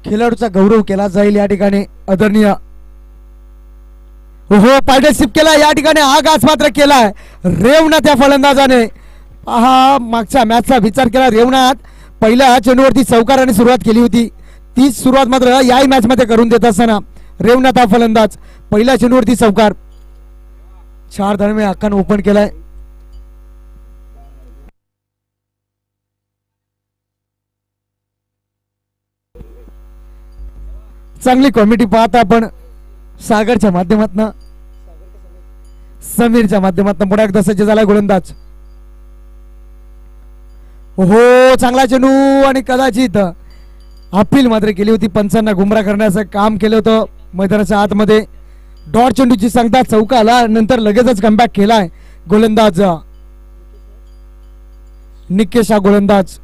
खेळाडूचा गौरव केला जाईल या ठिकाणी आदरणीय हो पार्टनरशिप केला या ठिकाणी आघात मात्र केलाय रेवनाथ या फलंदाजाने। पहा मागच्या मॅचचा विचार केला रेवनाथ पहिल्या चेंडूवरती चौकाराने सुरुवात केली होती तीच सुरुवात मात्र याही मॅच मध्ये करून देत असताना रेवनाथ हा फलंदाज पहिल्या चेंडूवरती चौकार 4 धावे हक्काने ओपन केलाय। चांगली कॉमेडी पाहता आपण सागरच्या माध्यमातून समीरच्या माध्यमातून पुढे एकदा सज्ज झालाय गोलंदाज। हो चांगला चेंडू आणि कदाचित अपील मात्र केली होती पंचांना गुमराह करण्याचं काम केलं होतं मैदानाच्या आतमध्ये। डॉट चेंडूची सांगता चौकाला नंतर लगेचच कमबॅक केलाय गोलंदाज निकेश हा गोलंदाज।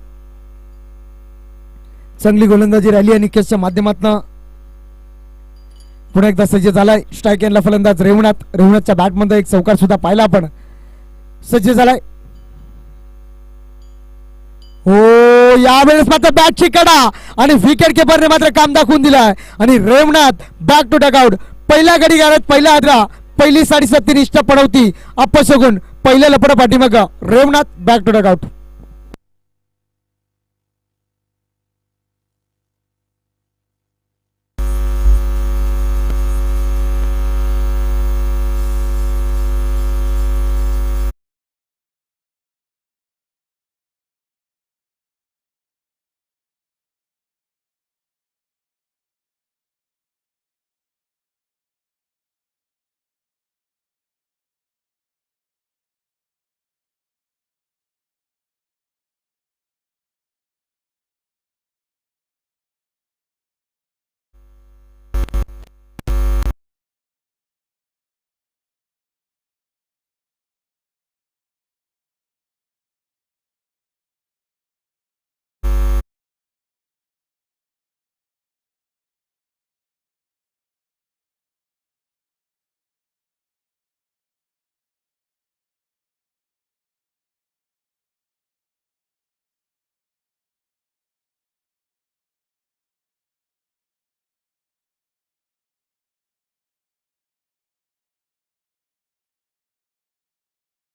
चांगली गोलंदाजी राहिली आहे निकेशच्या माध्यमातून। पुन्हा एकदा सज्ज झालाय स्ट्राइक एंडला फलंदाज रेवनाथच्या बॅट मध्ये एक चौकार सुद्धा पाहिला आपण सज्ज झालाय। हो यावेळेस मात्र बॅटची कडा आणि विकेट किपरने मात्र काम दाखवून दिलाय आणि रेवनाथ बॅक टू डगआउट। पहिल्या गडी गाड्यात पहिला आदरा पहिली 7.5 निष्ठा पडवती अपशगुन पहिल्या लपड पाठीमाग रेवनाथ बॅक टू डगआउट।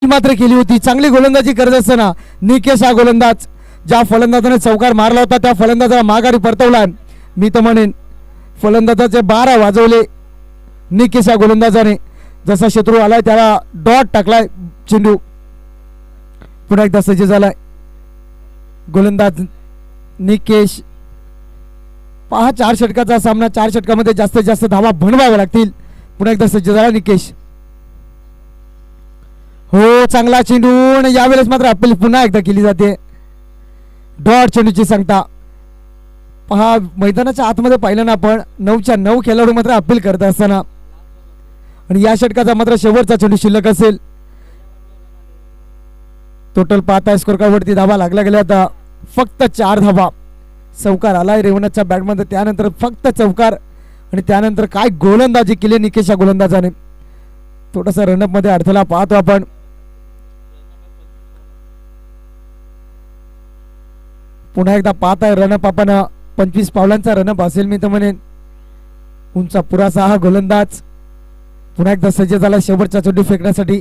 मात्र केली होती चांगली गोलंदाजी करत असताना निकेश हा गोलंदाज ज्या फलंदाजाने चौकार मारला होता त्या फलंदाजाला माघारी परतवला। मी तर म्हणेन फलंदाजाचे 12 वाजवले निकेश या गोलंदाजाने। जसा शत्रू आलाय त्याला डॉट टाकलाय चेंडू। पुन्हा एकदा सज्ज झालाय गोलंदाज निकेश। पहा 4 षटकाचा सामना 4 षटकामध्ये जास्तीत जास्त धावा बनवाव्या लागतील। पुन्हा एकदा सज्ज झाला निकेश। हो चांगला चेंडू आणि यावेळेस मात्र अपील पुन्हा एकदा केली जाते डॉट चेंडूची सांगता। पहा मैदानाच्या आतमध्ये पाहिलं ना आपण 9च्या 9 खेळाडू मात्र अपील करत असताना आणि या षटकाचा मात्र शेवटचा चेंडू शिल्लक असेल। टोटल पाहता स्कोर कार्ड वरती धावा लागल्या गेल्या आता फक्त 4 धावा। चौकार आलाय रेवनाथच्या बॅटमध्ये त्यानंतर फक्त चौकार आणि त्यानंतर काय गोलंदाजी केली निकेश या गोलंदाजाने। थोडासा रनअप मध्ये अडथळा पाहतो आपण। पुन्हा एकदा पाहताय रनअप आपण 25 पावलांचा रनअप असेल मी तर म्हणेन। उंचा पुरासा हा गोलंदाज पुन्हा एकदा सज्ज झाला शेवटचा चेंडू फेकण्यासाठी।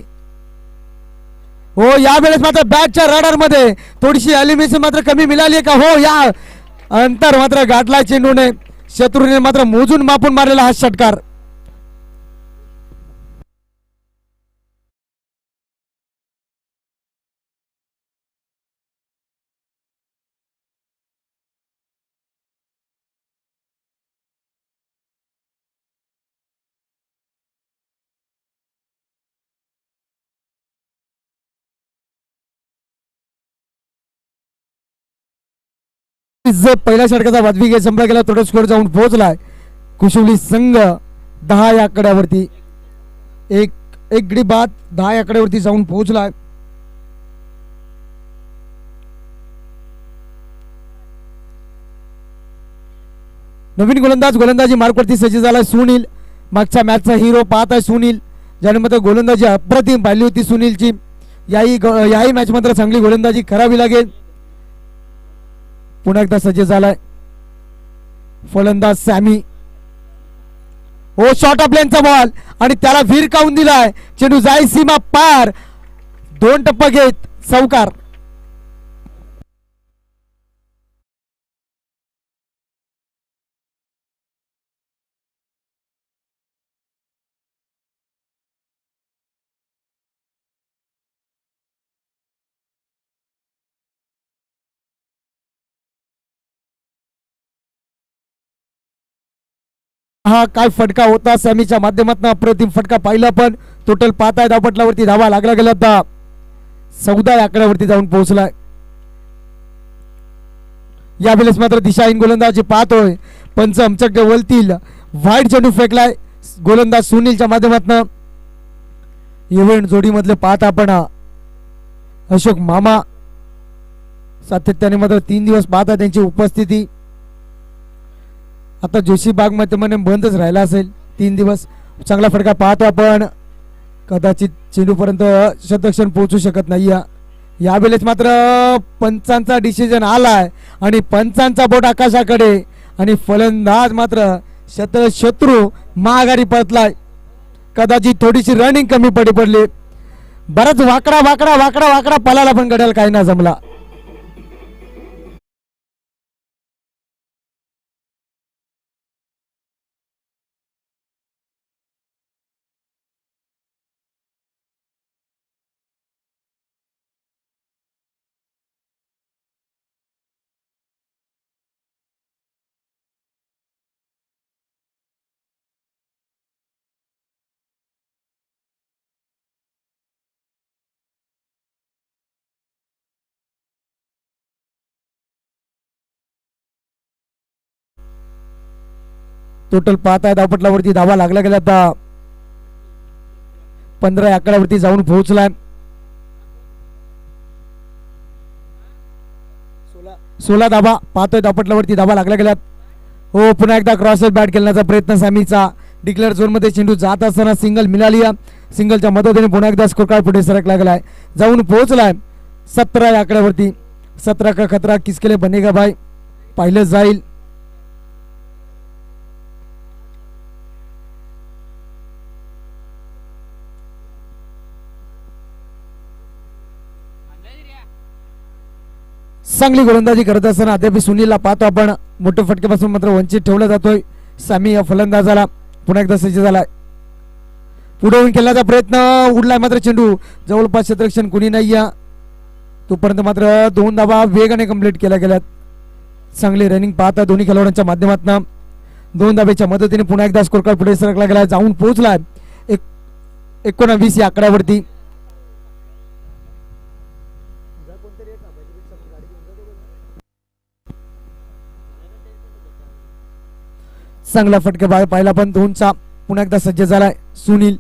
हो यावेळेस मात्र बॅटच्या रडार मध्ये थोडीशी एलिमिनेशन मात्र कमी मिळाली का? हो या अंतर मात्र गाठला चेंडूने शत्रूने मात्र मोजून मापून मारलेला हा षटकार। पहिल्या षटकाचा वाजवी गेट संपला गेला थोडा स्कोर जाऊन पोहोचलाय कुशवली संघ 10 या आकड्यावरती। एक गडी बाद 10 या आकड्यावरती जाऊन पोहोचलाय। नवीन गोलंदाजी मार्कवरती सज्ज झाला सुनील। मागच्या मॅचचा हिरो पाहत आहे सुनील ज्याने मात्र गोलंदाजी अप्रतिम पाहिली होती सुनीलची। याही मॅच मात्र चांगली गोलंदाजी करावी लागेल। पुन्हा एकदा सज्ज झालाय फलंदाज सॅमी. हो शॉर्ट ऑफ लेनचा बॉल आणि त्याला भिरकावून दिलाय. चेंडू जाईल सीमा पार. 2 टप्पा घेत चौकार. हा काय फटका होता सॅमीच्या माध्यमातून. अप्रतिम फटका पाहिला. पण टोटल पाहताय धावपटलावरती धावा लागला गेला होता. 14 आकड्यावरती जाऊन पोहोचलाय. यावेळेस मात्र दिशाहीन गोलंदाजी पाहतोय. पंच आमच्याकडे वलतील. वाईट चेंडू फेकलाय गोलंदाज सुनीलच्या माध्यमातून. इव्हेंट जोडीमधले पाहत आपण अशोक मामा सातत्याने मात्र 3 दिवस पाहता त्यांची उपस्थिती. आता जोशी बाग मध्ये म्हणे बंदच राहिला असेल 3 दिवस. चांगला फटका पाहतो आपण. कदाचित चेंडूपर्यंत शतक्षण पोहोचू शकत नाही. यावेळेस मात्र पंचांचा डिसिजन आलाय आणि पंचांचा बोट आकाशाकडे आणि फलंदाज मात्र शत्रू माघारी परतलाय. कदाचित थोडीशी रनिंग कमी पडली. बराच वाकडा वाकडा वाकडा वाकडा पलाला पण गड्याला काही ना जमला. टोटल पाहताय धावपटलावरती धावा लागला गेला. आता 15 आकड्यावरती जाऊन पोहोचलाय. 16 धावा पाहतोय धावपटलावरती धावा लागल्या गेल्यात. हो पुन्हा एकदा क्रॉसर बॅट खेळण्याचा प्रयत्न सॅमीचा. डिक्लेअर झोन मध्ये चेंडू जात असताना सिंगल मिळाली. सिंगलच्या मदतीने पुन्हा एकदा स्कोर कार्ड पुढे सरकला गेलाय. जाऊन पोहोचलाय 17 आकड्यावरती. 17 का खतरा किसके लिए बनेगा भाई पाहिलं जाईल. चांगली गोलंदाजी करत असताना अद्याप सुनीलला पाहतो आपण. मोठ्या फटक्यापासून मात्र वंचित ठेवला जातोय सॅमी या फलंदाजाला. पुन्हा एकदा सज्ज झालाय. पुढे होऊन खेळण्याचा प्रयत्न उडलाय मात्र चेंडू जवळपास क्षेत्ररक्षण कुणी नाही. तोपर्यंत मात्र 2 धावा वेगाने कंप्लीट केल्या गेल्यात. चांगली रनिंग पाहता दोन्ही खेळाडूंच्या माध्यमातून. 2 धाब्याच्या मदतीने पुन्हा एकदा स्कोर कार्ड पुढे सरकला गेला. जाऊन पोहोचलाय 19 या आकड्यावरती. चांगला फटका पाहिला पण 2चा. पुन्हा एकदा सज्ज झालाय सुनील.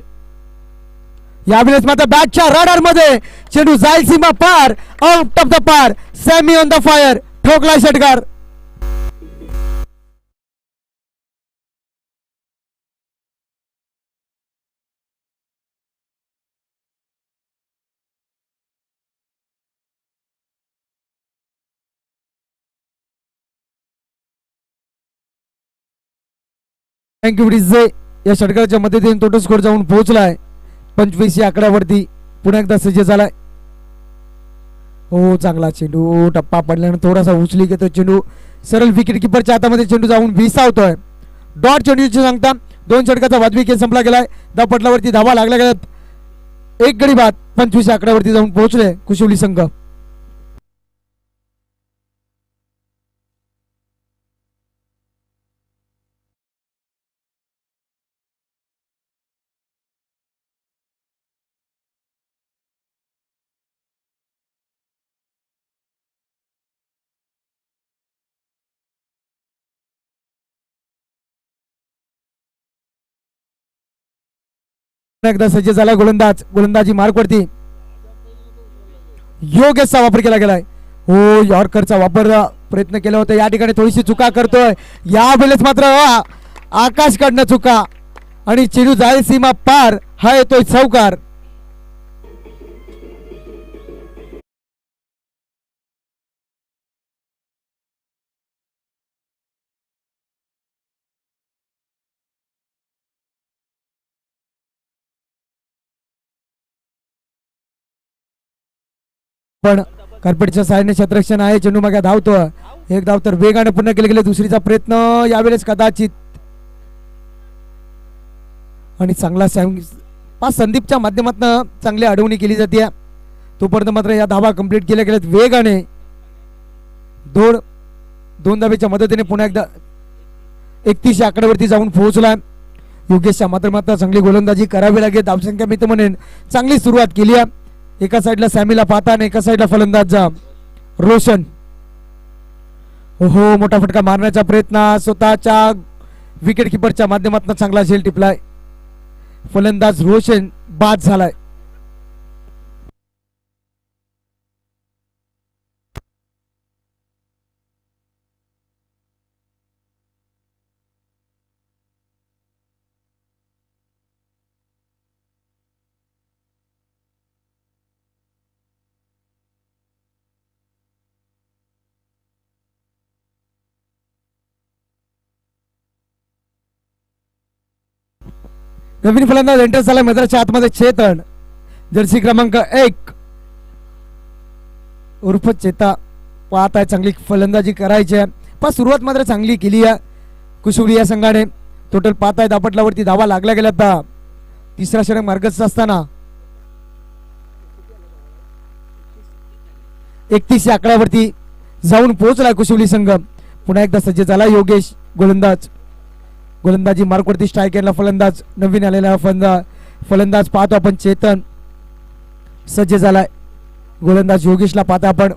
यावेळेस मात्र बॅटच्या रडार मध्ये चेंडू जाईल सीमा पार. Out of the park. Sammy on the fire. ठोकला षटकार. थँक्यू डिझे. या षटकाराच्या मदतीने टोटल स्कोर जाऊन पोहोचलाय 25 या आकड्यावरती. पुन्हा एकदा सज्ज झालाय. हो चांगला चेंडू. टप्पा पडल्यानंतर थोडासा उचली घेतो चेंडू. सरळ विकेट किपरच्या हातामध्ये चेंडू जाऊन विसावतोय. डॉट चेंडूची सांगता 2 षटकाचा वाजवी खेळ संपला गेलाय. धावपटलावरती धावा लागल्या गेल्यात. 1 गडी बाद 25 आकड्यावरती जाऊन पोहोचले कुशिवली संघ. एकदा सज्ज झाला गोलंदाज. गोलंदाजी मार्कवरती योग्य असा वापर केला गेलाय. हो यॉर्करचा वापर प्रयत्न केला होता. या ठिकाणी थोडीशी चुका करतोय. या वेळेस मात्र आकाश कडनं चुका आणि चेंडू जाईल सीमा पार. हा येतोय चौकार. पण कार्पेटच्या सहाय्याने क्षेत्ररक्षण आहे. चेंडू मागे धावतो. एक धाव तर वेगाने पूर्ण केले गेले. दुसरीचा प्रयत्न यावेळेस कदाचित आणि चांगला संदीपच्या माध्यमातून चांगली अडवणी केली जाते. तोपर्यंत मात्र या धावा कंप्लीट केल्या गेल्यात वेगाने. दोन धावेच्या मदतीने पुन्हा एकदा 31 आकड्यावरती जाऊन पोहोचला. योगेशच्या मात्र चांगली गोलंदाजी करावी लागेल. धावसंख्या मी तर म्हणेन चांगली सुरुवात केली आहे. एका साईडला सॅमीला पाहता आणि एका साईडला फलंदाज रोशन. हो मोठा फटका मारण्याचा प्रयत्न स्वतःच्या विकेट किपरच्या माध्यमातून चांगला झेल टिपलाय. फलंदाज रोशन बाद झालाय. नवीन फलंदाज एंटर झाला मैदानाच्या आतमध्ये. चेतन जर्सी क्रमांक 1 उर्फ चेता पाहत आहे. चांगली फलंदाजी करायची आहे. पण सुरुवात मात्र चांगली केली आहे कुशुबली या संघाने. टोटल पाहत आहे दापटलावरती धावा लागल्या गेल्या. आता तिसरा षटक मार्गस्थ असताना 31 आकड्यावरती जाऊन पोहोचलाय कुशुबली संघ. पुन्हा एकदा सज्ज झाला योगेश गोलंदाजी मार्कवरती स्ट्राईक केला फलंदाज. नवीन आलेला फलंदाज पाहतो आपण चेतन सज्ज झालाय. गोलंदाज योगेशला पाहता आपण.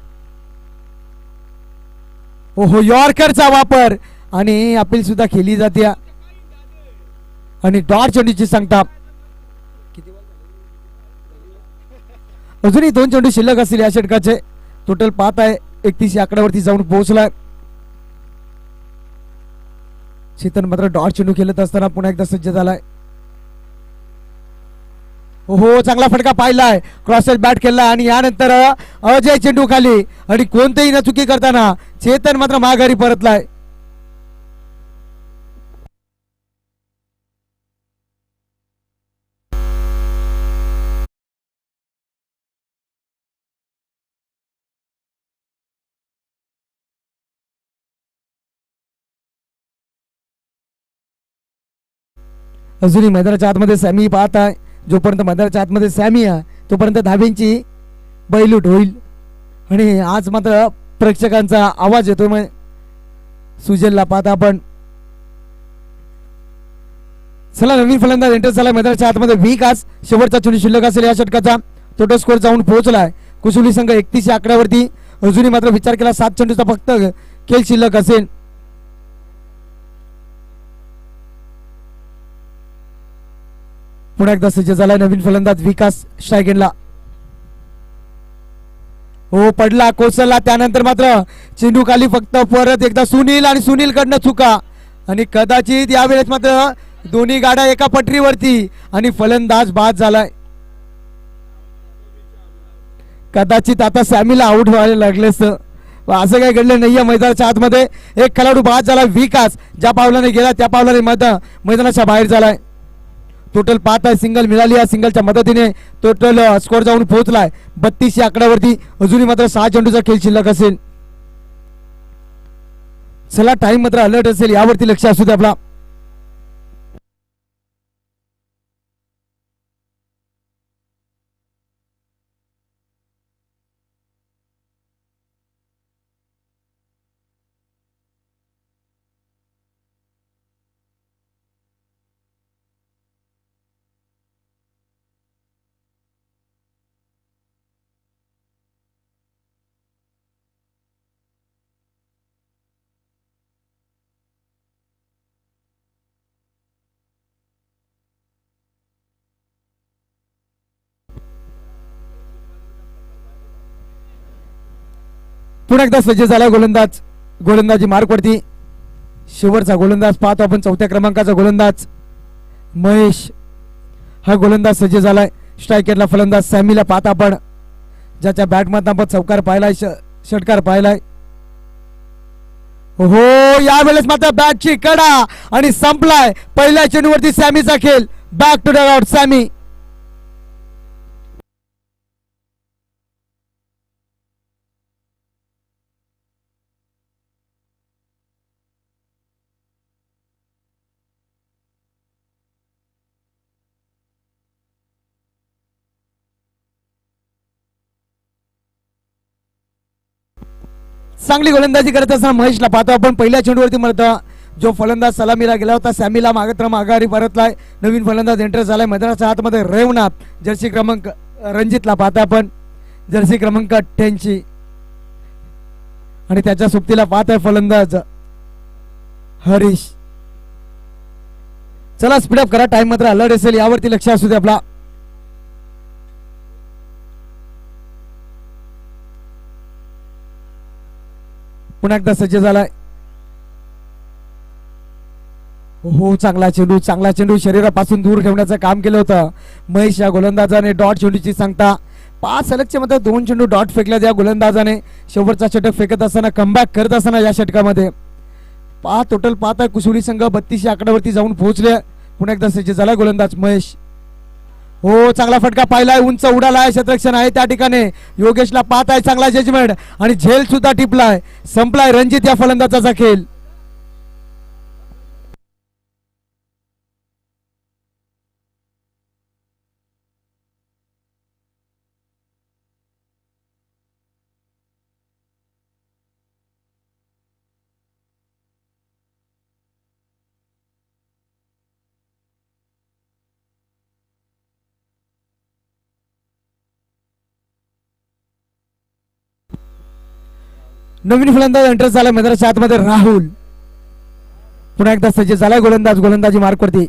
ओहो यॉर्करचा वापर आणि अपील सुद्धा केली जाते आणि डॉट चेंडूची सांगता. अजूनही 2 चेंडू शिल्लक असतील या षटकाचे. टोटल पाहत आहे 31 आकड्यावरती जाऊन पोहोचलाय. चेतन मात्र डॉट चेंडू खेळत असताना पुन्हा एकदा सज्ज झालाय. हो चांगला फटका पाहिलाय. क्रॉसर बॅट केला आणि यानंतर अजय चेंडू खाली आणि कोणतेही न चुकी करताना चेतन मात्र माघारी परतलाय. अजूनही मैदानाच्या आतमध्ये सॅमी पाहत आहे. जोपर्यंत मैदानाच्या आतमध्ये सॅमी आहे तोपर्यंत धाब्यांची बैलूट होईल. आणि आज मात्र प्रेक्षकांचा आवाज येतोय. मग सुजलला पाहता आपण. चला नवीन फलंदाज एंटर झाला मैदानाच्या आतमध्ये. विकास शेवटचा चेंडू शिल्लक असेल या षटकाचा. टोटल स्कोर जाऊन पोहोचलाय. कुशुली संघ 31 आकड्यावरती. अजूनही मात्र विचार केला 7 चेंडूचा फक्त खेळ शिल्लक असेल. पुन्हा एकदा सज्ज झालाय नवीन फलंदाज विकास स्ट्रायगेनला. हो पडला कोसळला. त्यानंतर मात्र चेंडू खाली फक्त परत एकदा सुनील आणि सुनील कडनं चुका आणि कदाचित यावेळेस मात्र दोन्ही गाड्या एका पटरीवरती आणि फलंदाज बाद झालाय. कदाचित आता सॅमीला आउट व्हायला लागले असं काही घडलं नाहीये मैदानाच्या आतमध्ये. एक खेळाडू बाद झाला. विकास ज्या पावलाने गेला त्या पावलाने मैदानाच्या बाहेर झालाय. टोटल 5 सिंगल मिळाली. या सिंगलच्या मदतीने टोटल स्कोर जाऊन पोहोचलाय 32 आकड्यावरती. अजूनही मात्र 6 चेंडूचा खेळ शिल्लक असेल. चला टाइम मात्र अलर्ट असेल यावरती लक्ष असू दे आपला. पुन्हा एकदा सज्ज झाला गोलंदाजी मार्कवरती. शेवटचा गोलंदाज पाहतो आपण. 4थ्या क्रमांकाचा गोलंदाज महेश हा गोलंदाज सज्ज झालाय. स्ट्रायकरला फलंदाज सॅमीला पाहता आपण. ज्याच्या बॅटमधून आपण चौकार पाहिलाय षटकार पाहिलाय. हो यावेळेस मात्र बॅटची कडा आणि संपलाय पहिल्या चेंडूवरती सॅमीचा खेळ. Back to the out Sammy. चांगली गोलंदाजी करत असताना महेशला पाहतो आपण पहिल्या चेंडूवरती म्हणतो जो फलंदाज सलामीला गेला होता सॅमीला मागत्र माघारी परतलाय. नवीन फलंदाज एंटर झालाय मैदानाच्या आतमध्ये रेवनाथ जर्सी क्रमांक रणजितला पाहता आपण जर्सी क्रमांक 88 आणि त्याच्या सुप्तीला पाहत आहे फलंदाज हरीश. चला स्पीडअप करा टाइम मात्र अलर्ट असेल यावरती लक्ष असू दे आपला. पुन्हा एकदा सज्ज झालाय. हो चांगला चेंडू शरीरापासून दूर ठेवण्याचं काम केलं होतं महेश या गोलंदाजाने. डॉट चेंडूची सांगता 5 सलगच्या मध्ये 2 चेंडू डॉट फेकल्या या गोलंदाजाने. शेवटचा षटक फेकत असताना कमबॅक करत असताना या षटकामध्ये टोटल पाहत आहे कुसुली संघ 32 आकड्यावरती जाऊन पोहोचले. पुन्हा एकदा सज्ज झाला गोलंदाज महेश. हो चांगला फटका पाहिलाय उंच उडाला आहे क्षेत्ररक्षण आहे त्या ठिकाणी. योगेशला पाहत आहे चांगला जजमेंट आणि झेल सुद्धा टिपलाय. संपलाय रणजित या फलंदाजाचा खेळ. नवीन फलंदाज एंटर झाला मैदानाच्या आतमध्ये राहुल. पुन्हा एकदा सज्ज झालाय गोलंदाजी मार्कवरती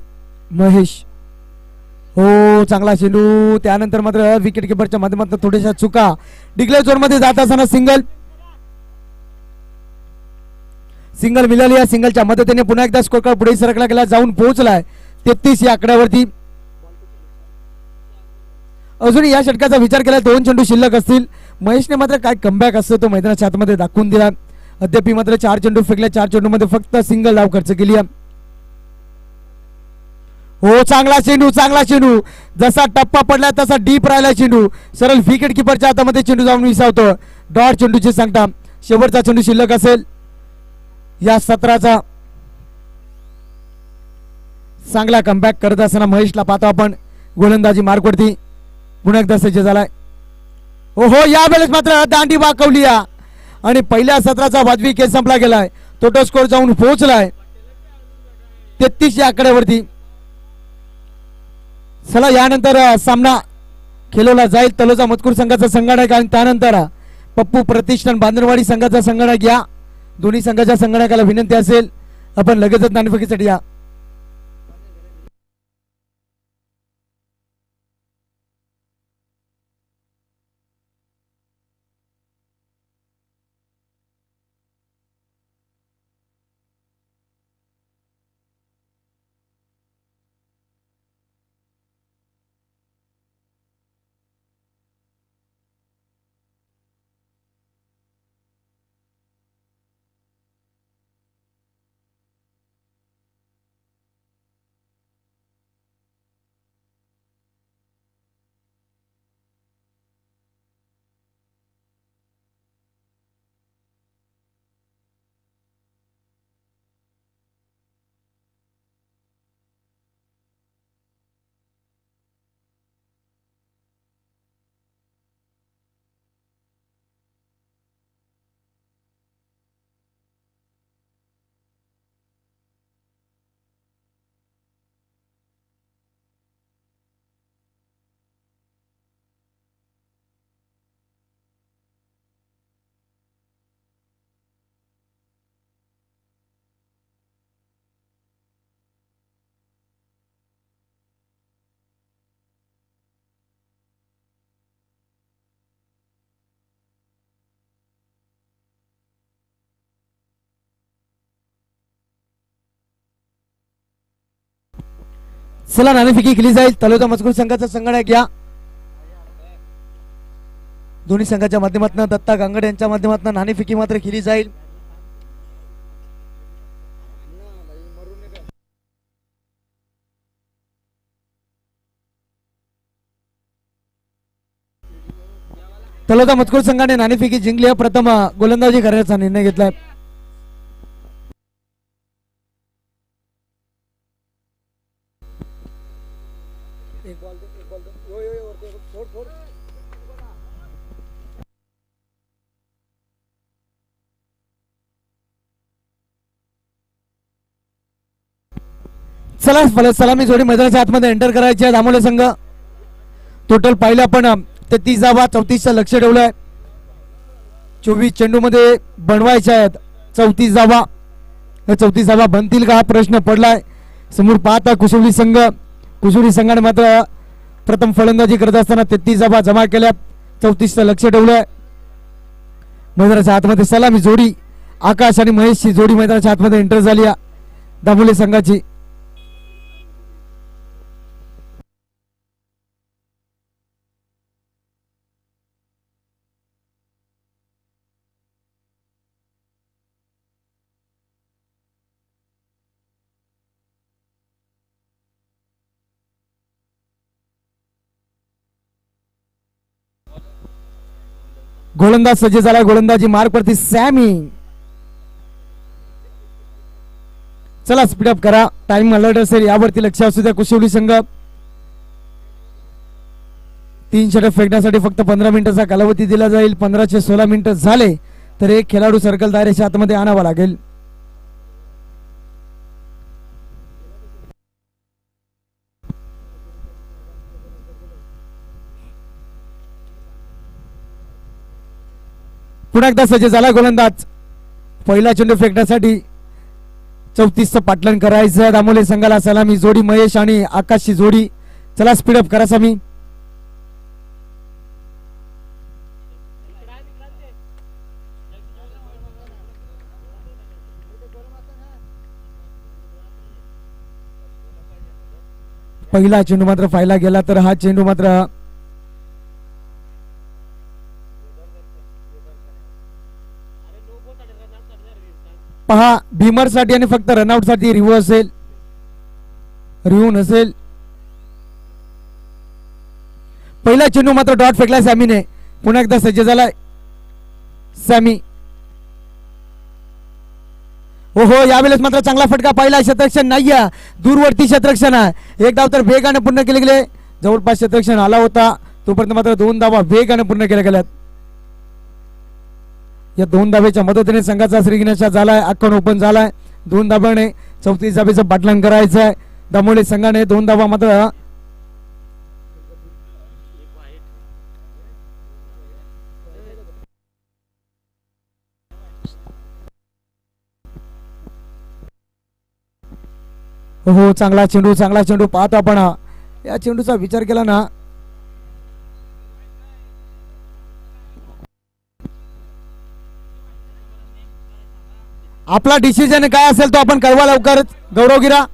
महेश. हो चांगला चेंडू त्यानंतर मात्र विकेट किपरच्या माध्यमातून थोड्याशा चुका. डिक्लेअर झोन मध्ये जात असताना सिंगल मिळाली. या सिंगलच्या मदतीने पुन्हा एकदा स्कोर कार्ड पुढे सरकला गेला जाऊन पोहोचलाय 33 या आकड्यावरती. अजून या षटकाचा विचार केला 2 चेंडू शिल्लक असतील. महेशने मात्र काय कमबॅक असतो तो मैदानाच्या आतमध्ये दाखवून दिला. अद्याप मात्र 4 चेंडू फेकले 4 चेंडू मध्ये फक्त सिंगल धाव खर्च केली. हो चांगला चेंडू जसा टप्पा पडला तसा डीप राहिला चेंडू. सरळ विकेट किपरच्या हातामध्ये चेंडू जाऊन विसावतो. डॉट चेंडूची सांगता शेवटचा चेंडू शिल्लक असेल या सत्राचा. चांगला कमबॅक करत असताना महेशला पाहतो आपण गोलंदाजी मार्कवरती. पुन्हा एकदा सज्ज झालाय. हो यावेळेस मात्र दांडी वाकवली आणि पहिल्या सत्राचा वाजवी खेळ संपला गेलाय. टोटल स्कोर जाऊन पोहोचलाय 33 या आकड्यावरती. चला यानंतर सामना खेळवला जाईल तलोजा मजकूर संघाचा संगणक आणि त्यानंतर पप्पू प्रतिष्ठान बांधणवाडी संघाचा संगणक. या दोन्ही संघाच्या संगणकाला विनंती असेल आपण लगेचच नाणेफेकीसाठी या. चला नाणेफेकी केली जाईल तलोजा मजकूर संघाचा संगणक. या दोन्ही संघाच्या माध्यमातून दत्ता गांगड यांच्या माध्यमातून नाणेफेकी मात्र केली जाईल. तलोजा मजकूर संघाने नाणेफेकी जिंकली. प्रथम गोलंदाजी करण्याचा निर्णय घेतलाय. चला सलामी जोडी मैदानाच्या आतमध्ये एंटर करायची आहे दामोले संघ. टोटल पाहिलं आपण 33 धावा 34चं लक्ष ठेवलंय. 24 चेंडू मध्ये बनवायच्या आहेत 34 धावा. 34 धावा बनतील का हा प्रश्न पडलाय. समोर पाहता कुशवली संघ. कुशवली संघाने मात्र प्रथम फलंदाजी करत असताना 33 धावा जमा केल्या. 34चं लक्ष ठेवलंय. मैदानाच्या आतमध्ये सलामी जोडी आकाश आणि महेशची जोडी मैदानाच्या आतमध्ये एंटर झाली दामोली संघाची. गोलंदाज सज्ज झाला. गोलंदाजी मार्ग प्रति सॅमी. चला स्पीडअप करा. टाइम अलर्ट असेल यावरती लक्ष असू द्या. कुशवली संघ 3 षटक फेकण्यासाठी फक्त 15 मिनिटाचा कालावधी दिला जाईल. 15 16 मिनिटं झाले तर एक खेळाडू सर्कल दायऱ्याच्या आतमध्ये आणावा लागेल. पुन्हा एकदा सज्ज झाला गोलंदाज. पहिला चेंडू फेकण्यासाठी 34चं पाटलन करायचं दामोली संघाला. सलामी जोडी महेश आणि आकाशची जोडी. चला स्पीडअप करा समी. पहिला चेंडू मात्र पाहिला गेला तर हा चेंडू मात्र पहा भीमर साठी आणि फक्त रनआउट साठी रिव्ह्यू असेल. रिव्ह्यू नसेल. पहिला चेंडू मात्र डॉट फेकलाय सॅमीने. पुन्हा एकदा सज्ज झालाय सॅमी. ओहो यावेळेस मात्र चांगला फटका. पहिला क्षेत्ररक्षण नाहीये. दूरवर्ती क्षेत्ररक्षण आहे. एक धाव तर वेगाने पूर्ण केले गेले. जवळपास क्षेत्ररक्षण आला होता तोपर्यंत मात्र 2 धावा वेगाने पूर्ण केल्या गेल्यात. या 2 धावेच्या मदतीने संघाचा श्रीगणेशा झालाय. अक्कन ओपन झालाय. 2 धाब्याने 34 धावेचं पाटलन करायचं आहे दामोली संघाने. 2 धावा मात्र हो चांगला चेंडू पाहतो आपण. या चेंडूचा विचार केला ना आपला डिसिजन काय असेल तो आपण कळवा लवकरच. गौरव गिरा.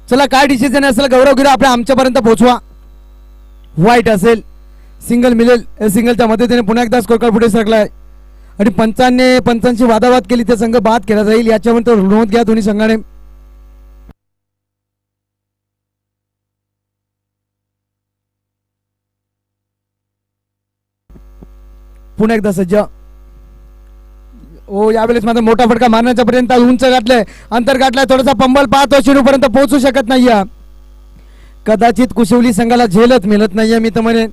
चला काय डिसिजन असेल गौरव गिरा आपल्या आमच्यापर्यंत पोहोचवा. वाईट असेल सिंगल मिळेल. सिंगलच्या मदतीने पुन्हा एकदा स्कोर कार्ड पुढे सरकलाय आणि पंचांची वादावाद केली ते संघ बाद केला जाईल याच्यावर नोंद घ्या दोन्ही संघाने. पुन्हा एकदा सज्ज. ओ यावेळेस मात्र मोठा फटका मारण्याच्या पर्यंत उंच गाठलाय. अंतर गाठलाय. थोडासा पंबल पाहतो. चेंडू पर्यंत पोहोचू शकत नाहीये. कदाचित कुशवली संघाला झेलच मिळत नाहीये. मी तर म्हणेन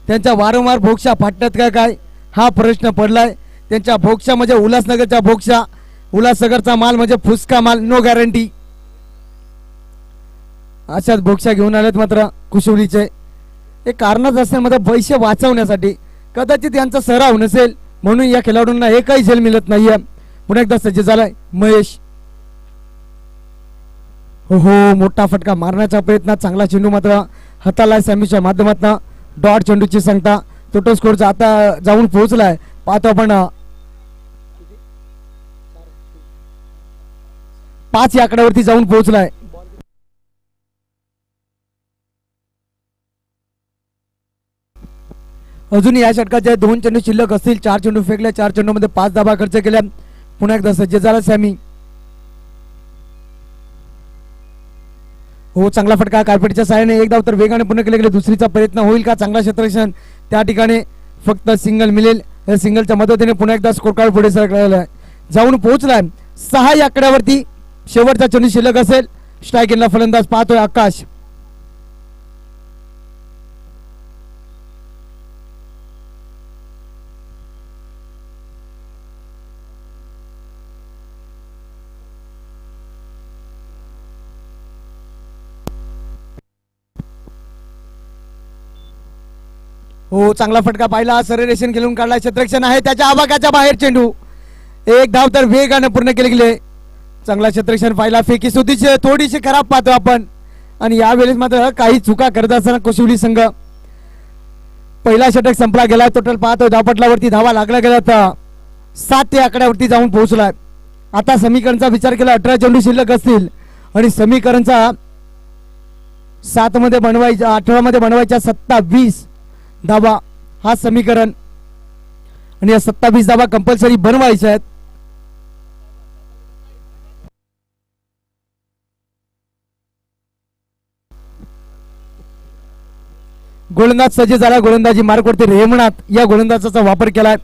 त्यांच्या वारंवार भोक्षा फाटतात का काय हा प्रश्न पडलाय. त्यांच्या भोक्षा म्हणजे उल्हासनगरच्या भोक्षा. उल्हासनगरचा माल म्हणजे फुसका माल. No guarantee. अशाच भोक्षा घेऊन आलेत मात्र कुशवलीचे. एक कारणच असेल मात्र पैसे वाचवण्यासाठी. कदाचित यांचा सराव नसेल म्हणून या खेळाडूंना एकही झेल मिळत नाहीये. पुन्हा एकदा सज्ज झालाय महेश. हो मोठा फटका मारण्याचा प्रयत्न. चांगला चेंडू मात्र हाताला सॅमीच्या माध्यमातून. डॉट चेंडूची संख्या टोटल स्कोरचा आता जाऊन पोहोचलाय. पाहतो आपण 5 या आकड्यावरती जाऊन पोहोचलाय. अजून या षटकाचे 2 चेंडू शिल्लक असतील. 4 चेंडू फेकले. 4 चेंडूमध्ये 5 धावा खर्च केल्या. पुन्हा एकदा सज्ज झाला सॅमी. हो चांगला फटका. कार्पेटच्या साहाय्याने एक धाव तर वेगाने पूर्ण केले गेले. दुसरीचा प्रयत्न होईल का. चांगला क्षेत्ररक्षण त्या ठिकाणी फक्त सिंगल मिळेल. या सिंगलच्या मदतीने पुन्हा एकदा स्कोर कार्ड पुढे सरकलेला आहे, जाऊन पोहोचलाय 6 या आकड्यावरती. शेवटचा चेंडू शिल्लक असेल. स्ट्राईक एंडला फलंदाज पाहतोय आकाश. हो, चांगला फटका पाहिला. सररेशन खेळून काढला. क्षेत्ररक्षण आहे त्याच्या आवाकाच्या बाहेर चेंडू. एक धाव तर वेगाने पूर्ण केले गेले. चांगला क्षेत्ररक्षण पाहिला. फेकी सुधीची थोडीशी खराब पाहतो आपण. आणि यावेळेस मात्र काही चुका करत असताना कोशिवली संघ. पहिला षटक संपला गेला. टोटल पाहतो धावपटलावरती धावा लागला गेला तर 7 या आकड्यावरती जाऊन पोहोचलाय. आता समीकरणचा विचार केला 18 चेंडू शिल्लक असतील आणि समीकरणचा 7 मध्ये बनवायच्या 18 मध्ये बनवायच्या 27 धावा हा समीकरण. आणि या 27 धावा कंपल्सरी बनवायच्या आहेत. गोलंदाज सज्ज झाला. गोलंदाजी मार्कवरती रेमनाथ या गोलंदाजाचा वापर केलाय.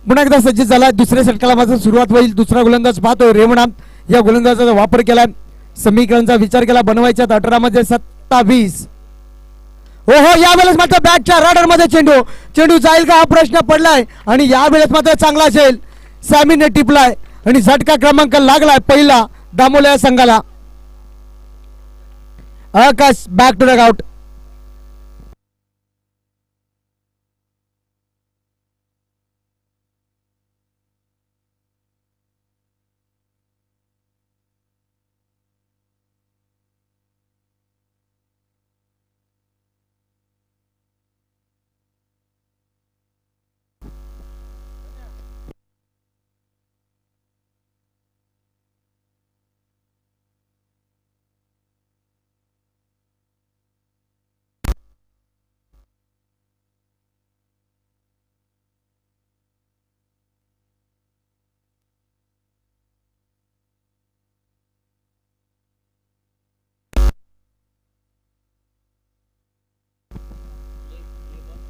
पुन्हा एकदा सज्ज झाला. दुसऱ्या षटकाला मात्र सुरुवात होईल. दुसरा गोलंदाज पाहतोय रेमनाथ या गोलंदाजाचा वापर केलाय. समीकरणचा विचार केला बनवायच्या 18 मध्ये 27. हो, यावेळेस मात्र बॅटच्या रडार मध्ये चेंडू जाईल का हा प्रश्न पडलाय. आणि यावेळेस मात्र चांगला असेल. सॅमीने टिपलाय आणि झटका क्रमांक लागलाय पहिला दामोल्या संघाला. आकाश बॅक टू द आउट.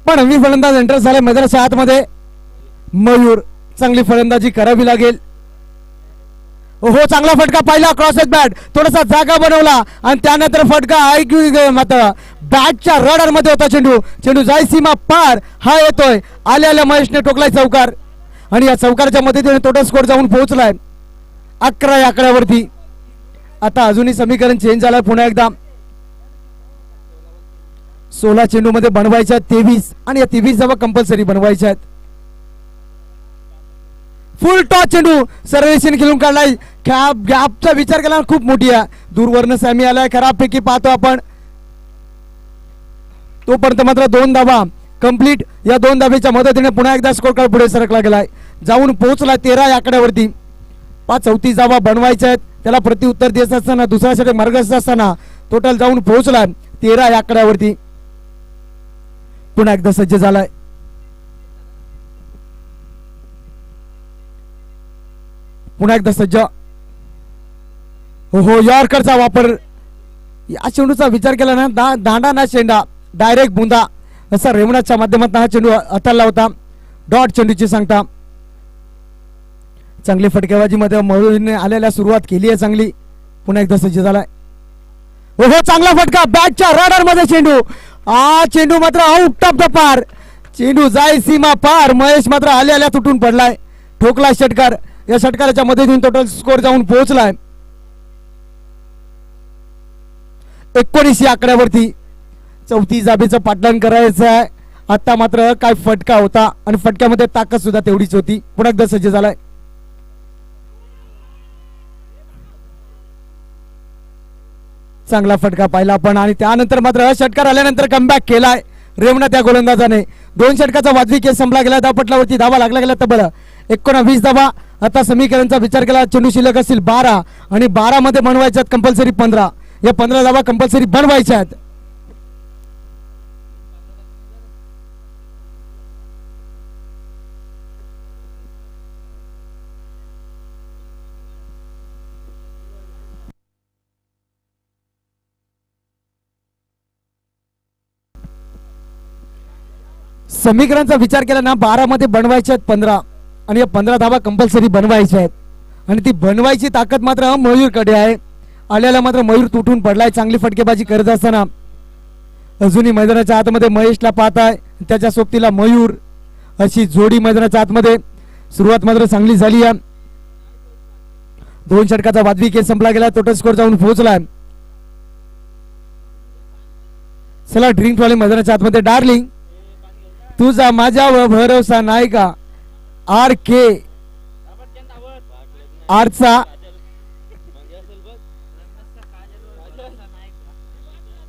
पण नवीन फलंदाज एंटर झाले मैदानाच्या आतमध्ये. मयूर चांगली फलंदाजी करावी लागेल. हो, चांगला फटका पाहिला. क्रॉस बॅट थोडासा जागा बनवला आणि त्यानंतर फटका मात्र बॅटच्या रडार मध्ये होता. चेंडू जाय सीमा पार हा येतोय. आल्या महेशने ठोकलाय चौकार आणि या चौकारच्या मदतीने टोटल स्कोर जाऊन पोहोचलाय 11 या आकड्यावरती. आता अजूनही समीकरण चेंज झालंय. पुन्हा एकदा 16 चेंडू मध्ये बनवायच्या 23 आणि या 23 धावा कंपल्सरी बनवायच्या आहेत. फुल टॉस चेंडू सर्वेशन खेळून काढलाय. गॅपचा विचार केला खूप मोठी आहे. दूरवरनं सॅमी आलाय. खराब पैकी पाहतो आपण. तोपर्यंत मात्र 2 धावा कंप्लीट. या 2 धावेच्या मदतीने पुन्हा एकदा स्कोर कार्ड पुढे सरकला गेलाय. जाऊन पोहोचलाय 13 या आकड्यावरती. 34 धावा बनवायच्या आहेत. त्याला प्रत्युत्तर देत असताना दुसऱ्या षटक मार्गस्थ असताना टोटल जाऊन पोहोचलाय 13 या आकड्यावरती. पुन्हा एकदा सज्ज झालाय. पुन्हा एकदा सज्ज. हो, यॉर्करचा वापर. या चेंडूचा विचार केला ना दांडा ना शेंडा डायरेक्ट बुंदा असा रेमनाथच्या माध्यमातून हा चेंडू हाताळला होता. डॉट चेंडूची सांगता. चांगली फटकेबाजी मध्ये मयूरने आलेल्या सुरुवात केली आहे चांगली. पुन्हा एकदा सज्ज झालाय. हो, चांगला फटका बॅटच्या रडार मध्ये चेंडू. चेंडू मात्र आउट ऑफ द पार. चेंडू जाय सीमा पार. महेश मात्र आल्या तुटून पडलाय. ठोकला षटकार. या षटकाराच्या मदतीने टोटल स्कोर जाऊन पोहोचलाय 19 या आकड्यावरती. 34 धावेचं पाटलान करायचं आहे. आता मात्र काय फटका होता आणि फटक्यामध्ये ताकद सुद्धा तेवढीच होती. पुन्हा एकदा सज्ज झालाय. चांगला फटका पाहिला आपण आणि त्यानंतर मात्र षटकार आल्यानंतर कमबॅक केलाय रेमनाथ या गोलंदाजाने. 2 षटकाचा वाजवी केस संपला गेला. धावपटलावरती धावा लागला गेला तब्बल 19 धावा. आता समीकरणचा विचार केला चेंडू शिल्लक असतील 12 आणि 12 मध्ये बनवायच्यात कंपल्सरी 15. या 15 धावा कंपल्सरी बनवायच्या आहेत. समीकरणाचा विचार केला ना 12 मध्ये बनवायचे आहेत 15 आणि या 15 धावा कंपल्सरी बनवायचे आहेत आणि ती बनवायची ताकद मात्र मयूरकडे आहे. आल्याला मात्र मयूर तुटून पडलाय. चांगली फटकेबाजी करत असताना अजूनही मैदानाच्या आतमध्ये महेशला पाहताय, त्याच्या सोबतीला मयूर, अशी जोडी मैदानाच्या आतमध्ये. सुरुवात मात्र चांगली झाली आहे. 2 षटकाचा वादवी खेळ संपला गेला. टोटल स्कोर जाऊन पोहोचलाय. चला ड्रिंक वाले मैदानाच्या आतमध्ये. डार्लिंग तुझा माझ्यावर भरोसा नाही का? आर के आरचा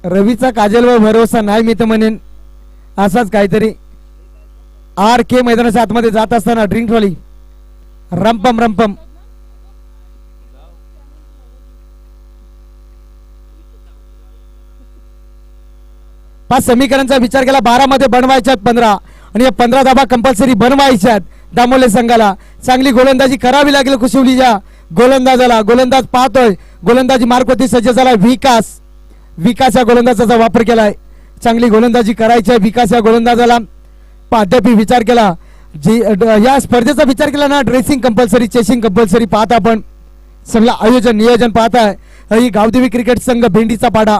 रवीचा काजलवर भरोसा नाही मी तर म्हणेन असाच काहीतरी. आर के मैदानाच्या आतमध्ये जात असताना ड्रिंक वाली रंपम रंपम. पाच समीकरणाचा विचार केला. 12 मध्ये बनवायच्यात 15 आणि या 15 धाबा कंपल्सरी बनवायच्यात. दामोले संघाला चांगली गोलंदाजी करावी लागेल. कुशिवलीच्या गोलंदाजाला. गोलंदाज पाहतोय, गोलंदाजी मार्गवरती सज्ज झाला. विकास या गोलंदाजाचा वापर केलाय. चांगली गोलंदाजी करायची आहे विकास या गोलंदाजाला. अद्यापही विचार केला या स्पर्धेचा विचार केला ना, ड्रेसिंग कंपल्सरी, चेसिंग कंपल्सरी पाहता आपण. सगळं आयोजन नियोजन पाहताय. ही गावदेवी क्रिकेट संघ भेंडीचा पाडा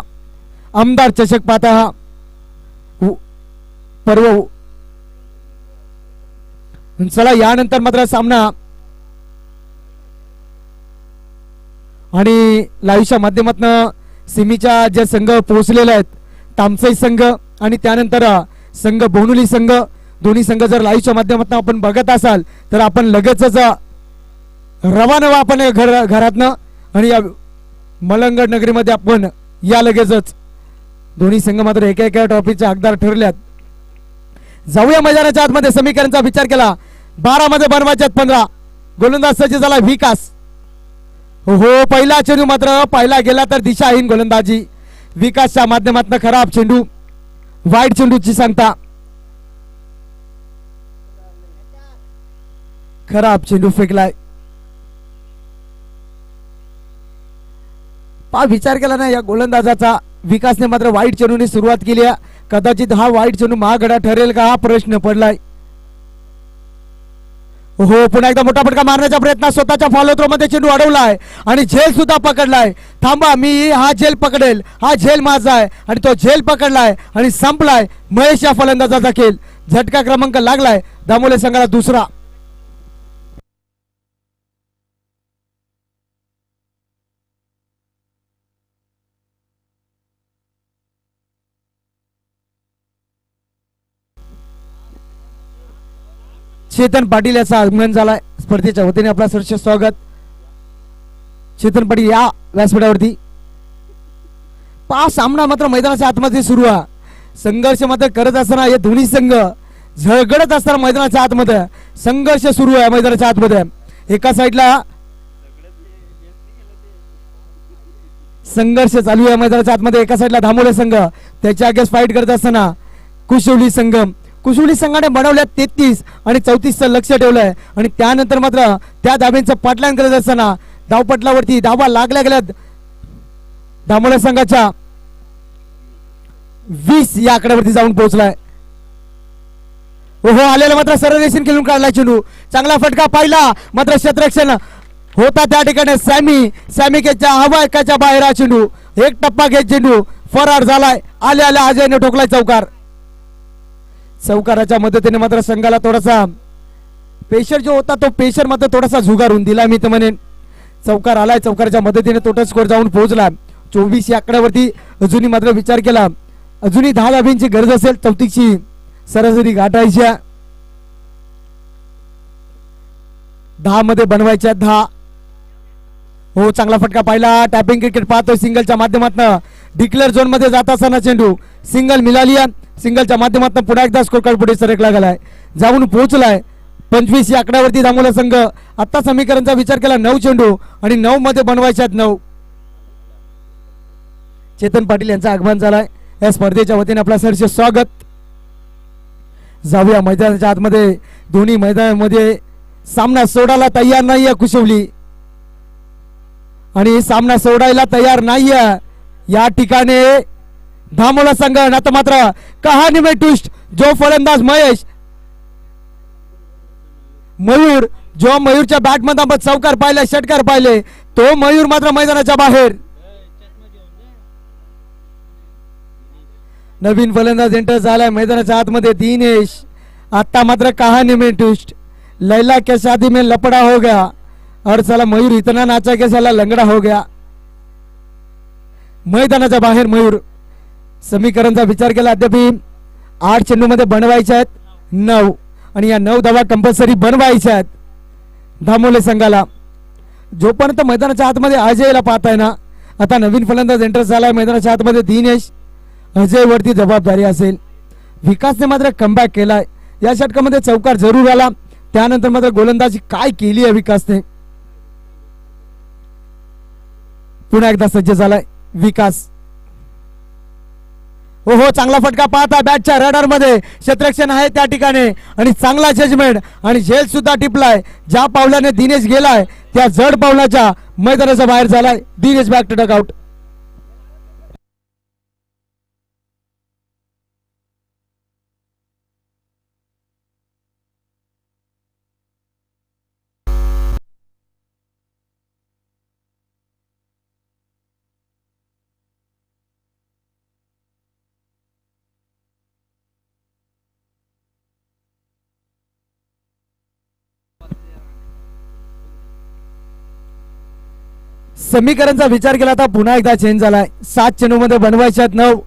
आमदार चषक पाहता हा पर्व. चला यानंतर मात्र सामना आणि लाईव्हच्या माध्यमातून सिमीच्या जे संघ पोहोचलेले आहेत, तामसई संघ आणि त्यानंतर संघ बोनुली संघ, दोन्ही संघ जर लाईव्हच्या माध्यमातून आपण बघत असाल तर आपण लगेचच रवाना व्हा आपण घरातनं आणि या मलंगड नगरीमध्ये आपण या लगेचच. दोन्ही संघ मात्र एका एका ट्रॉफीचे हकदार ठरल्यात. जाऊया मैदानाच्या आतमध्ये. समीकरणाचा विचार केला. 12 मध्ये बनवायच्यात 15. गोलंदाज सज्ज झाला विकास. हो पहिला चेंडू मात्र पाहिला गेला तर दिशाहीन गोलंदाजी विकासच्या माध्यमातून. खराब चेंडू, वाईट चेंडूची सांगता. खराब चेंडू फेकलाय. विचार केला ना या गोलंदाजाचा. विकासने मात्र वाईट चेंडूने सुरुवात केली आहे. कदाचित हा वाईट चेंडू महागडा ठरेल का हा प्रश्न पडलाय. हो पुन्हा एकदा मोठा फटका मारण्याचा प्रयत्न. स्वतःच्या फॉलो थ्रो मध्ये चेंडू अडवलाय आणि झेल सुद्धा पकडलाय. थांबा मी हा झेल पकडेल, हा झेल माझा आहे आणि तो झेल पकडलाय आणि संपलाय महेश या फलंदाजाचा खेळ. झटका क्रमांक लागलाय दामोले संघाला दुसरा. चेतन पाटील याचा आगमन झालाय. स्पर्धेच्या वतीने आपला सहर्ष स्वागत. चेतन पाटील या व्यासपीठावरती. सामना मात्र मैदानाच्या आतमध्ये सुरू आहे. संघर्ष मात्र करत असताना हे दोन्ही संघ झगडत असताना मैदानाच्या आतमध्ये संघर्ष सुरू आहे. मैदानाच्या आतमध्ये एका साईडला संघर्ष चालू आहे मैदानाच्या आतमध्ये. एका साईडला दामोले संघ त्याच्या अगेन्स्ट फाईट करत असताना कुशिवली संघाने बनवल्या 33 आणि 34चं लक्ष ठेवलंय आणि त्यानंतर मात्र त्या धाब्यांचं पाठलाईन करत असताना धावपटलावरती धावा लागल्या गेल्यात. दामोले संघाच्या 20 या आकड्यावरती जाऊन पोहोचलाय. हो आलेला मात्र सरळ रेषेने खेळून काढला चेंडू. चांगला फटका पाहिला मात्र क्षेत्ररक्षण होता त्या ठिकाणी. सॅमी केच्या हवा एकाच्या बाहेर हा चेंडू. एक टप्पा घेत चेंडू फरार झालाय. आल्या अजयने ठोकलाय चौकार. चौकाराच्या मदतीने मात्र संघाला थोडासा पेशर जो होता तो पेशर मात्र थोडासा झुगारून दिला मी तर म्हणेन. चौकार आलाय. चौकाराच्या मदतीने टोटल स्कोर जाऊन पोहोचला 24 या आकड्यावरती. अजूनही मात्र विचार केला अजूनही 10 धाब्यांची गरज असेल. 34ची सरासरी गाठायची. 10 मध्ये बनवायच्या 10. हो चांगला फटका पाहिला. टॅपिंग क्रिकेट पाहतोय सिंगलच्या माध्यमातून. डिक्लेअर झोन मध्ये जात असताना चेंडू सिंगल मिळाली. सिंगलच्या माध्यमातून पुन्हा एकदा स्कोर कार्ड पुढे सरकला गेलाय. जाऊन पोहोचलाय 25 या आकड्यावरती दामोला संघ. आता समीकरणाचा विचार केला 9 चेंडू आणि 9 मध्ये बनवायच्यात 9. चेतन पाटील यांचं आगमन झालंय. या स्पर्धेच्या वतीने आपला सहर्ष स्वागत. जाऊया मैदानाच्या आतमध्ये. दोन्ही मैदानामध्ये सामना सोडायला तयार नाहीये कुशिवली आणि सामना सोडायला तयार नाहीये या ठिकाणी दामोला संघ. आता मात्र कहाणी में ट्विस्ट. जो फलंदाज महेश मयूर, जो मयूरच्या बॅटमध्ये आपण चौकार पाहिले, षटकार पाहिले, तो मयूर मात्र मैदानाच्या बाहेर. नवीन फलंदाज एंटर झालाय मैदानाच्या आतमध्ये दिनेश. आता मात्र कहानी में ट्विस्ट, लैला के शादी में लपड़ा हो गया और साला मयूर इतना नाचा के साला लंगड़ा हो गया. मैदानाच्या बाहेर मयूर. समीकरणचा विचार केला अद्याप 8 चेंडू मध्ये बनवायचे आहेत 9 आणि या 9 धावा कंपल्सरी बनवायच्या आहेत धामोले संघाला. जोपर्यंत मैदानाच्या आतमध्ये अजयला पाहताय ना, आता नवीन फलंदाज एंटर झालाय मैदानाच्या आतमध्ये दिनेश. अजय वरती जबाबदारी असेल. विकासने मात्र कमबॅक केलाय. या षटकामध्ये चौकार जरूर आला, त्यानंतर मात्र गोलंदाजी काय केली आहे विकासने. पुन्हा एकदा सज्ज झालाय विकास. हो हो, चांगला फटका पाहता बॅटच्या रडार मध्ये. क्षेत्ररक्षण आहे त्या ठिकाणी आणि चांगला जजमेंट आणि झेल सुद्धा टिपलाय. ज्या पावलाने दिनेश गेलाय त्या जड पावलाच्या मैदानाच्या बाहेर झालाय Dinesh. Back to duck out. समीकरणचा विचार केला तर पुन्हा एकदा चेंज झालाय. 7 चेंडू मध्ये बनवायचे आहेत 9.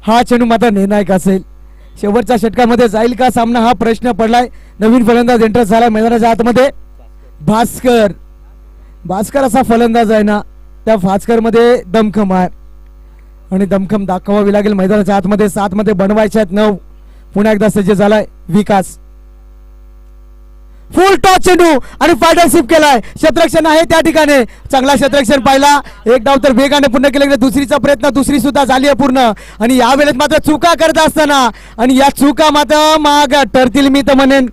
हा चेंडू मात्र निर्णायक असेल. शेवटच्या षटकामध्ये जाईल का सामना हा प्रश्न पडलाय. नवीन फलंदाज एंटर झालाय मैदानाच्या आतमध्ये भास्कर. भास्कर असा फलंदाज आहे ना, त्या भास्कर मध्ये दमखम आहे आणि दमखम दाखवावी लागेल मैदानाच्या आतमध्ये. 7 मध्ये बनवायचे आहेत 9. पुन्हा एकदा सज्ज झालाय विकास. फुल टॉस चेंडू आणि फायडर स्वीप केलाय. क्षेत्ररक्षण आहे त्या ठिकाणी. चांगला क्षेत्ररक्षण पाहिला. एक डाव तर वेगाने पूर्ण केले. दुसरीचा प्रयत्न दुसरी सुद्धा झाली आहे पूर्ण. आणि या वेळेत मात्र चुका करत असताना आणि या चुका मात्र माग ठरतील मी तर म्हणेन.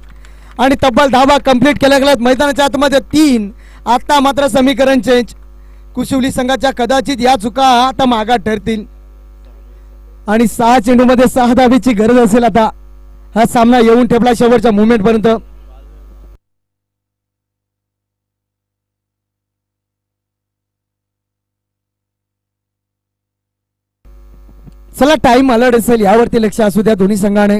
आणि तब्बल धावा कंप्लीट केल्या गेल्यात मैदानाच्या आतमध्ये 3. आता मात्र समीकरण चेंज. कुशिवली संघाच्या कदाचित या चुका आता मागात ठरतील आणि 6 चेंडू मध्ये 6 धावेची गरज असेल. आता हा सामना येऊन ठेपला शेवटच्या मुवमेंट पर्यंत. चला, टाइम अलर्ट असेल यावरती लक्ष असू द्या दोन्ही संघाने.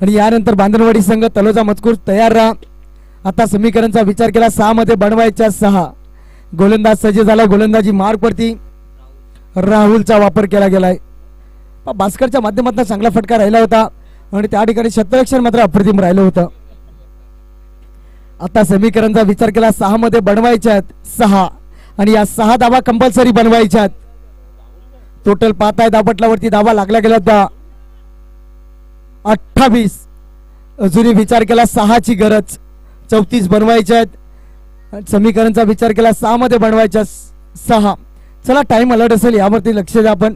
आणि यानंतर बांधणवाडी संघ तलोजा मजकूर तयार राहा. आता समीकरणचा विचार केला 6 मध्ये बनवायच्या 6. गोलंदाज सज्ज झाला. गोलंदाजी मार्क वरती राहुलचा वापर केला गेलाय. भास्करच्या माध्यमातून चांगला फटका राहिला होता आणि त्या ठिकाणी क्षेत्ररक्षण मात्र अप्रतिम राहिलं होतं. आता समीकरणचा विचार केला 6 मध्ये बनवायच्या 6 आणि या 6 धावा कंपल्सरी बनवायच्या. टोटल पाहताय धापटलावरती धावा लागल्या गेल्या त्या 28. अजूनही विचार केला 6 ची गरज. 34 बनवायच्या आहेत. समीकरणचा विचार केला 6 मध्ये बनवायच्या 6. चला, टाइम अलर्ट असेल यावरती लक्ष द्या आपण.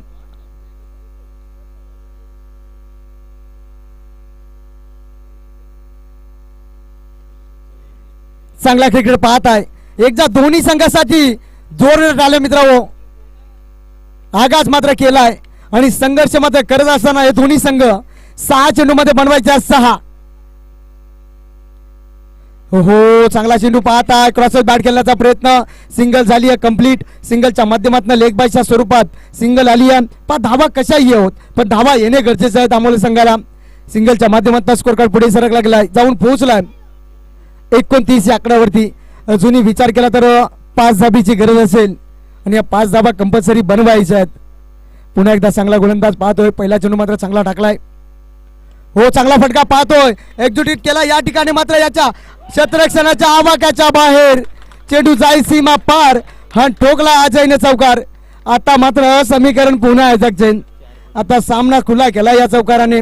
चांगला क्रिकेट पाहताय. एकदा दोन्ही संघासाठी जोर आले मित्रांनो. आगाज मात्र केलाय आणि संघर्ष मात्र करत असताना हे दोन्ही संघ 6 चेंडू मध्ये बनवायच्या 6. हो, चांगला चेंडू पाहताय. क्रॉसर बॅट खेळण्याचा प्रयत्न. सिंगल झाली आहे कंप्लीट. सिंगलच्या माध्यमातून लेग बायच्या स्वरूपात सिंगल आली आहे. पण धावा कशाही होत, पण धावा येणे गरजेचं आहे दामोले संघाला. सिंगलच्या माध्यमातून स्कोर कार्ड पुढे सरकला गेलाय, जाऊन पोहोचलाय 29 या आकड्यावरती. अजूनही विचार केला तर 5 धाबीची गरज असेल आणि या 5 धाबा कंपल्सरी बनवायच्या आहेत. पुन्हा एकदा चांगला गोलंदाज पाहतोय. पहिला चेंडू मात्र चांगला टाकलाय. हो, चांगला फटका पाहतोय. एक्झिक्यूट केला या ठिकाणी मात्र याच्या क्षेत्ररक्षणाच्या आवाक्याच्या बाहेर. चेंडू जाई सीमा पार. हा ठोकला अजयने चौकार. आता मात्र समीकरण पुन्हा चेंज. आता सामना खुला केला या चौकाराने.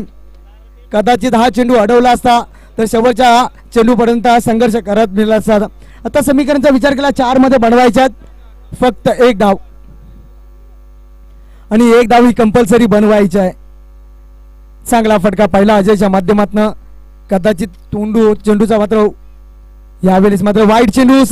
कदाचित हा चेंडू अडवला असता तर शेवटच्या चेंडूपर्यंत संघर्ष करत मिळाला असता. आता समीकरणचा विचार केला 4 मध्ये बनवायच्यात. फक्त 1 धाव आणि 1 धाव ही कंपल्सरी बनवायची आहे. चांगला फटका पाहिला अजयच्या माध्यमातून. कदाचित चेंडूचा मात्र यावेळेस मात्र वाईट चेंडू.